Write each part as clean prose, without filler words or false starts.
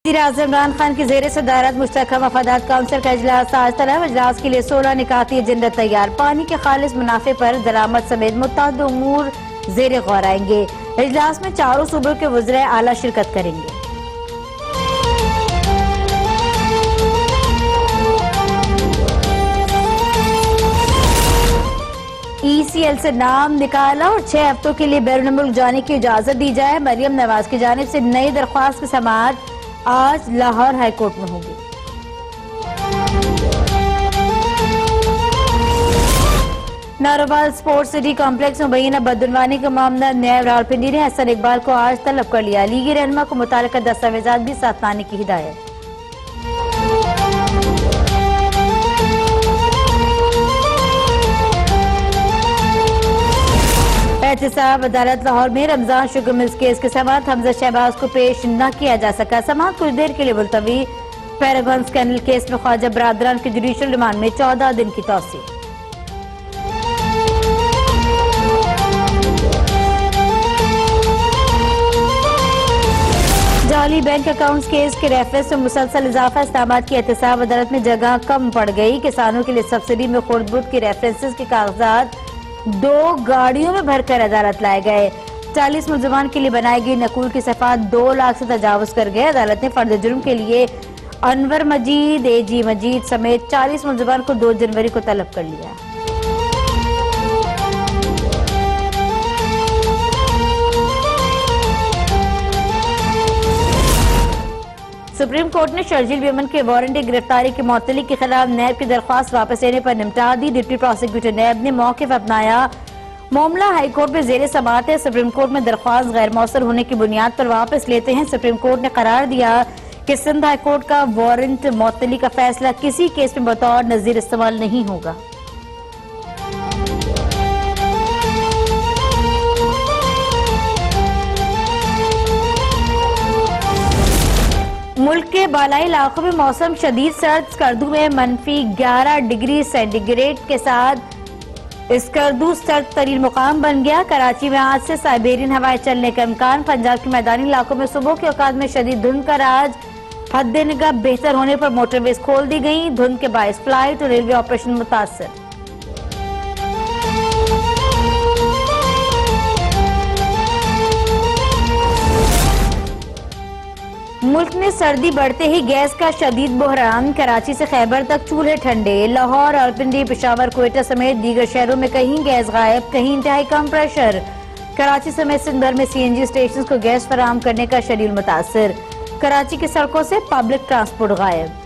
वज़ीर-ए-आज़म इमरान खान की ज़ेर सदारत मुश्तरका मफादात काउंसिल का इजलास आज तलब। इजलास के लिए 16 निकाती एजेंडा तैयार। पानी के खालिस मुनाफे पर दरामद समेत मुतअद्दिद उमूर ज़ेर गौर आएंगे। इजलास में चारों सूबों के वज़ीर आला शिरकत करेंगे। ECL से नाम निकाला और 6 हफ्तों के लिए बैरून मुल्क जाने की इजाजत दी जाए। मरियम नवाज की जानिब से नई दरख्वास्त की समाअत आज लाहौर हाईकोर्ट में होगी। नारोवाल स्पोर्ट्स सिटी कॉम्प्लेक्स में मुबैना बदउनवानी का मामला न्याय रावलपिंडी ने हसन इकबाल को आज तलब कर लिया। लीगी रहनुमा को मुताल्लिका दस्तावेजात भी साथ लाने की हिदायत। एहतसाब अदालत लाहौर में रमजान शुगर मिल्स केस के समाअत हमजा शहबाज को पेश न किया जा सका। समाअत कुछ देर के लिए मुलतवी। पैरागॉन स्कैंडल केस में ख्वाजा बरादरान की जुडिशल रिमांड में 14 दिन की तौसीह। जाली बैंक अकाउंट्स केस के रेफरेंस में मुसलसल इजाफा। इस्लामाबाद की एहतसाब अदालत में जगह कम पड़ गई। किसानों के लिए सब्सिडी में खुर्द-बुर्द के रेफरेंसेस के कागजात 2 गाड़ियों में भरकर अदालत लाए गए। 40 मुलजमान के लिए बनाई गई नकूल की सफात 2 लाख से तजावुज कर गए। अदालत ने फर्द जुर्म के लिए अनवर मजीद, AG मजीद समेत 40 मुलजमान को 2 जनवरी को तलब कर लिया। सुप्रीम कोर्ट ने शर्जील बेमन के वारंटी गिरफ्तारी की मुअत्तली के खिलाफ नैब की दरख्वास्त वापस लेने पर निपटा दी। डिप्टी प्रोसिक्यूटर नैब ने मौक़िफ़ अपनाया। मामला हाईकोर्ट में ज़ेर समाअत है। सुप्रीम कोर्ट में दरख्वास्त गैर मौसर होने की बुनियाद पर वापस लेते हैं। सुप्रीम कोर्ट ने करार दिया कि सिंध हाईकोर्ट का वारंट मुअत्तली का फैसला किसी केस में बतौर नज़ीर इस्तेमाल नहीं होगा। मुल्क के बालाई इलाकों में मौसम शदीद सर्द। स्कर्दू में -11 डिग्री सेंटीग्रेड के साथ स्कर्दू सर्द तरीन मुकाम बन गया। कराची में आज से साइबेरियन हवाएं चलने का इम्कान। पंजाब के मैदानी इलाकों में सुबह के औकात में शदीद धुंध का राज। हद निगाह बेहतर होने पर मोटरवेज खोल दी गई। धुंध के बायस फ्लाइट और रेलवे ऑपरेशन मुतासर। मुल्क में सर्दी बढ़ते ही गैस का शदीद बहरान। कराची से खैबर तक चूल्हे ठंडे। लाहौर, रावलपिंडी, पेशावर, क्वेटा समेत दीगर शहरों में कहीं गैस गायब, कहीं इंतहाई कम प्रेशर। कराची समेत सिंध भर में CNG स्टेशन को गैस फराहम करने का शेड्यूल मुतासर। कराची की सड़कों से पब्लिक ट्रांसपोर्ट गायब।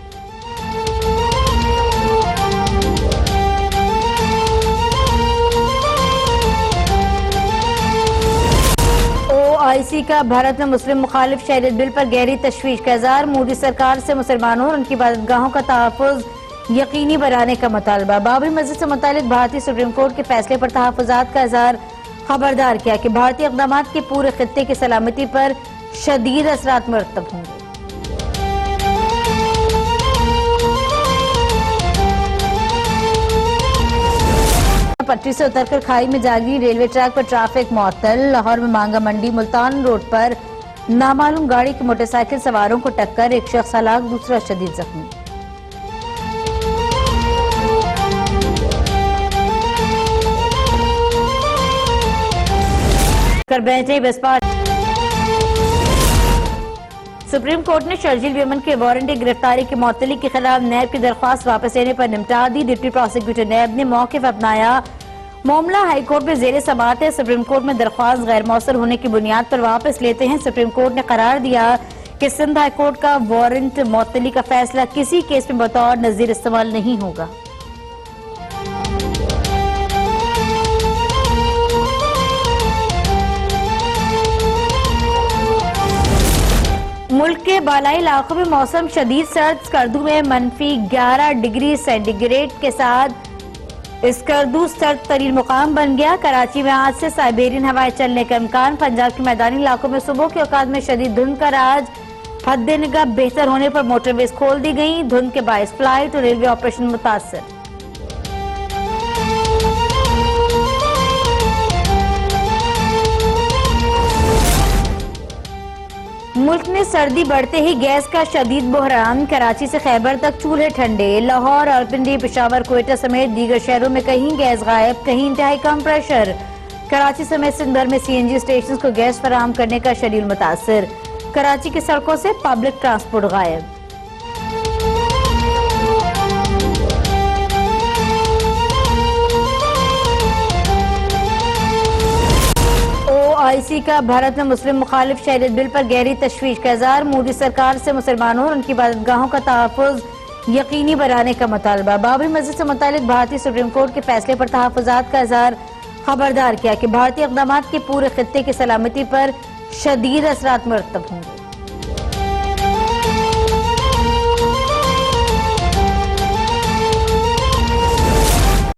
OIC का भारत में मुस्लिम मुखालिफ शहरियत बिल पर गहरी तशवीश का इज़हार। मोदी सरकार से मुसलमानों और उनकी इबादतगाहों का तहफ़्फ़ुज़ यकीनी बनाने का मुतालबा। बाबरी मस्जिद से मुतालिक भारतीय सुप्रीम कोर्ट के फैसले पर तहफ़्फ़ुज़ात का इज़हार। खबरदार किया कि भारतीय इक़दामात के पूरे खित्ते की सलामती पर शदीद असरात मुरतब होंगे। पटरी से उतरकर खाई में जा गिरी रेलवे ट्रैक पर ट्रैफिक मुअत्तल। लाहौर में मांगा मंडी मुल्तान रोड पर नामालूम गाड़ी की मोटरसाइकिल सवारों को टक्कर। एक शख्स हलाक, दूसरा शदीद जख्मी। कर बैठे बसपा। सुप्रीम कोर्ट ने शर्जील बेमन के वारंटी गिरफ्तारी की मुअत्तली के खिलाफ नैब की दरख्वास्त वापस लेने पर निपटा दी। डिप्टी प्रोसिक्यूटर नैब ने मौक़िफ़ अपनाया। मामला हाईकोर्ट में ज़ेर समाअत है। सुप्रीम कोर्ट में दरख्वास्त गैर मौसर होने की बुनियाद पर वापस लेते हैं। सुप्रीम कोर्ट ने करार दिया कि सिंध हाईकोर्ट का वारंट मुअत्तली का फैसला किसी केस में बतौर नज़ीर इस्तेमाल नहीं होगा। मुल्क के बालाई इलाकों में मौसम शदीद सर्द। स्कर्दू में -11 डिग्री सेंटीग्रेड के साथ स्कर्दू सर्द तरीन मुकाम बन गया। कराची में आज से साइबेरियन हवाएं चलने का इम्कान। पंजाब के मैदानी इलाकों में सुबह के औकात में शदीद धुंध का राज। हद निगाह बेहतर होने पर मोटरवेज खोल दी गई। धुंध के बायस फ्लाइट और रेलवे ऑपरेशन मुतासर। मुल्क में सर्दी बढ़ते ही गैस का शदीद बहरान। कराची से खैबर तक चूल्हे ठंडे। लाहौर, रावलपिंडी, पेशावर, कोयटा समेत दीगर शहरों में कहीं गैस गायब, कहीं इंतहाई कम प्रेशर। कराची समेत सिंध भर में सीएनजी स्टेशन को गैस फराहम करने का शेड्यूल मुतासर। कराची की सड़कों से पब्लिक ट्रांसपोर्ट गायब। ओआईसी का भारत में मुस्लिम मुखालिफ शहरियत बिल पर गहरी तशवीश का इज़हार। मोदी सरकार से मुसलमानों और उनकी इबादतगाहों का तहफ़्फ़ुज़ यकीनी बनाने का मुतालबा। बाबरी मस्जिद से मुतालिक भारतीय सुप्रीम कोर्ट के फैसले पर तहफ़्फ़ुज़ात का इज़हार। खबरदार किया कि भारतीय इक़दाम के पूरे खित्ते की सलामती पर शदीद असरात मुरतब होंगे।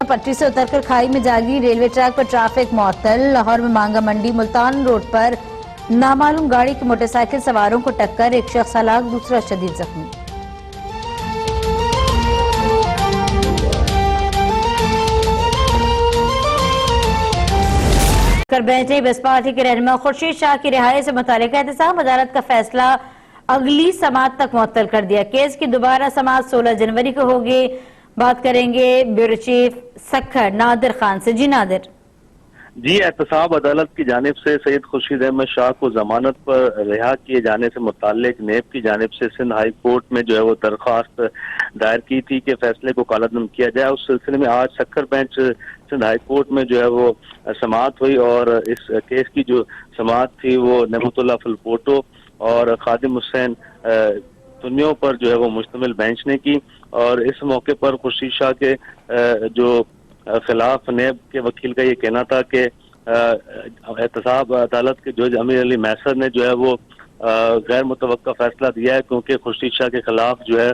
पटरी से उतरकर खाई में जा गिरी रेलवे ट्रैक पर ट्रैफिक मुअत्तल। लाहौर में मांगा मंडी मुल्तान रोड पर नामालूम गाड़ी की मोटरसाइकिल सवारों को टक्कर। एक शख्स हलाक, दूसरा शदीद जख्मी। कर बैठे बसपा पार्टी के रहनुमा खुर्शीद शाह की रिहाई से मुतालिक एहतसाब। अदालत का फैसला अगली समाअत तक मुअत्तल कर दिया। केस की दोबारा समाअत 16 जनवरी को होगी। बात करेंगे ब्यूरो चीफ सखर नादिर खान से। जी नादिर। जी, एहतसाब अदालत की जानिब से सैयद खुर्शीद अहमद शाह को जमानत पर रिहा किए जाने से मुताल्लिक नेब की जानिब से सिंध हाई कोर्ट में जो है वो दरख्वास्त दायर की थी कि फैसले को कालअदम किया जाए। उस सिलसिले में आज सक्कर बेंच सिंध हाई कोर्ट में जो है वो समाअत हुई और इस केस की जो समाअत थी वो नेमतुल्लाह फुलपोटो और खादिम हुसैन सुन्नियों पर जो है वो मुश्तमिल बेंच ने की। और इस मौके पर खुर्शीद शाह के जो खिलाफ नेब के वकील का ये कहना था कि एहतसाब अदालत के जज अमीर अली मैसर ने जो है वो गैर मुतवक्का फैसला दिया है, क्योंकि खुर्शीद शाह के खिलाफ जो है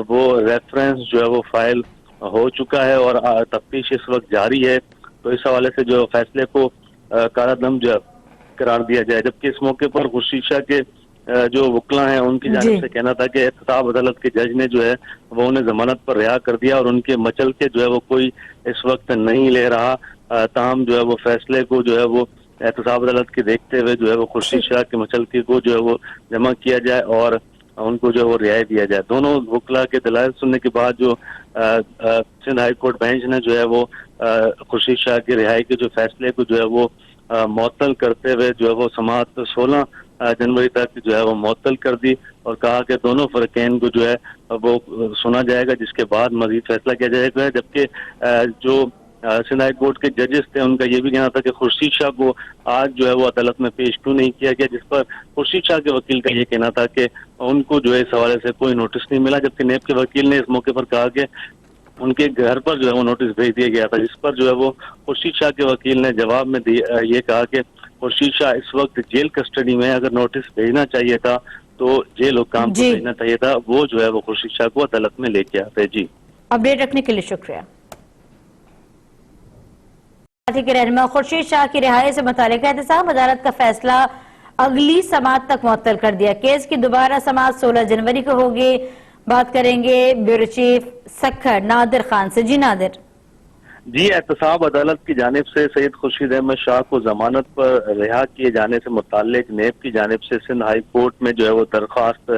वो रेफरेंस जो है वो फाइल हो चुका है और तफ्तीश इस वक्त जारी है। तो इस हवाले से जो फैसले को कारादम जो करार दिया जाए। जबकि इस मौके पर खुर्शीद शाह के जो वकला हैं उनकी जानिब से कहना था कि एहतसाब अदालत के जज ने जो है वो उन्हें जमानत पर रिहा कर दिया और उनके मचल के जो है वो कोई इस वक्त नहीं ले रहा। ताहम जो है वो फैसले को जो है वो एहतसाब अदालत के देखते हुए जो है वो खुर्शीद शाह के मचलके को जो है वो जमा किया जाए और उनको जो है वो रिहाई दिया जाए। दोनों वकला के दलाइल सुनने के बाद जो सिंध हाई कोर्ट बेंच ने जो है वो खुर्शीद शाह की रिहाई के जो फैसले को जो है वो मुअत्तल करते हुए जो है वो समाअत 16 जनवरी तक जो है वो मुअत्तल कर दी और कहा कि दोनों फरकैन को जो है वो सुना जाएगा, जिसके बाद मजीद फैसला किया जाएगा। जबकि जो सिंध हाई कोर्ट के जजेस थे उनका ये भी कहना था कि खुर्शीद शाह को आज जो है वो अदालत में पेश क्यों नहीं किया गया, जिस पर खुर्शीद शाह के वकील का ये कहना था कि उनको जो है इस हवाले से कोई नोटिस नहीं मिला। जबकि नेब के वकील ने इस मौके पर कहा कि उनके घर पर जो है वो नोटिस भेज दिया गया था, जिस पर जो है वो खुर्शीद शाह के वकील ने जवाब में ये कहा कि खुर्शीद शाह इस वक्त जेल कस्टडी में, अगर नोटिस भेजना चाहिए था तो जेल हुक्काम को भेजना चाहिए था, वो जो है वो खुर्शीद शाह को अदालत में लेके आते। जी, अपडेट रखने के लिए शुक्रिया। पार्टी के रहनुमा खुर्शीद शाह की रिहाई से मुतालिक एहतसाब। अदालत का फैसला अगली समाअत तक मुअत्तल कर दिया। केस की दोबारा समाअत 16 जनवरी को होगी। बात करेंगे ब्यूरो चीफ सखर नादिर खान से। जी नादिर। जी, एहतसाब अदालत की जानिब से सैयद खुर्शीद अहमद शाह को जमानत पर रिहा किए जाने से मुताल्लिक नेब की जानिब से सिंध हाई कोर्ट में जो है वो दरख्वास्त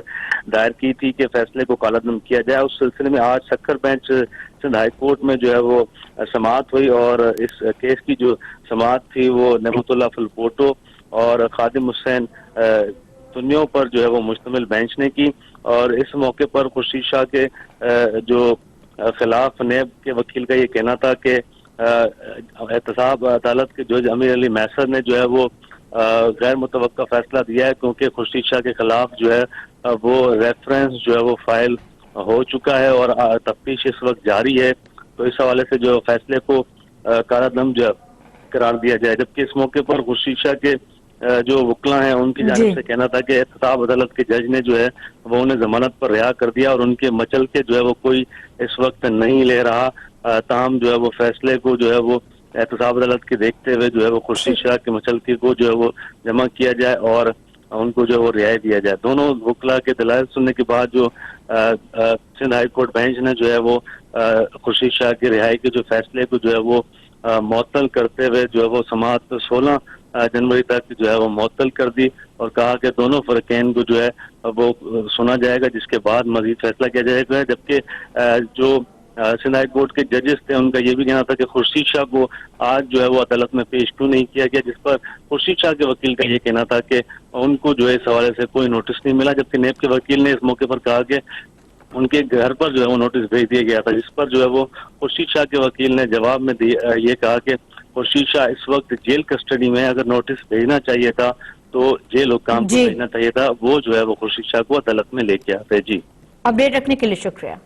दायर की थी कि फैसले को कालअदम किया जाए। उस सिलसिले में आज सक्कर बेंच सिंध हाई कोर्ट में जो है वो समाअत हुई और इस केस की जो समाअत थी वो नेमतुल्लाह फुलपोटो और खादिम हुसैन सुन्नियों पर जो है वो मुश्तमिल बेंच ने की। और इस मौके पर खुर्शीद शाह के जो खिलाफ नेब के वकील का ये कहना था कि एहतसाब अदालत के जज अमीर अली मैसर ने जो है वो गैर मुतवक्का फैसला दिया है, क्योंकि खुर्शीद शाह के खिलाफ जो है वो रेफरेंस जो है वो फाइल हो चुका है और तफ्तीश इस वक्त जारी है। तो इस हवाले से जो फैसले को कारादम जो करार दिया जाए। जबकि इस मौके पर खुर्शीद शाह के जो वकला हैं उनकी जानिब से कहना था कि एहतसाब अदालत के जज ने जो है वो उन्हें जमानत पर रिहा कर दिया और उनके मचल के जो है वो कोई इस वक्त नहीं ले रहा। ताहम जो है वो फैसले को जो है वो एहतसाब अदालत के देखते हुए जो है वो खुर्शीद शाह के मचलके को जो है वो जमा किया जाए और उनको जो है वो रिहाई दिया जाए। दोनों वकला के दलाइल सुनने के बाद जो सिंध हाई कोर्ट बेंच ने जो है वो खुर्शीद शाह की रिहाई के जो फैसले को जो है वो मुअत्तल करते हुए जो है वो समाअत 16 जनवरी तक जो है वो मुअत्तल कर दी और कहा कि दोनों फरकैन को जो है वो सुना जाएगा, जिसके बाद मजीद फैसला किया जाएगा। जबकि जो सिंध हाई कोर्ट के जजेस थे उनका ये भी कहना था कि खुर्शीद शाह को आज जो है वो अदालत में पेश क्यों नहीं किया गया, जिस पर खुर्शीद शाह के वकील का ये कहना था कि उनको जो है इस हवाले से कोई नोटिस नहीं मिला। जबकि नेब के वकील ने इस मौके पर कहा कि उनके घर पर जो है वो नोटिस भेज दिया गया था, जिस पर जो है वो खुर्शीद शाह के वकील ने जवाब में ये कहा कि खुर्शीद शाह इस वक्त जेल कस्टडी में, अगर नोटिस भेजना चाहिए था तो जेल हुक्काम को भेजना चाहिए था, वो जो है वो खुर्शीद शाह को अदालत में लेके आते। जी, अपडेट रखने के लिए शुक्रिया।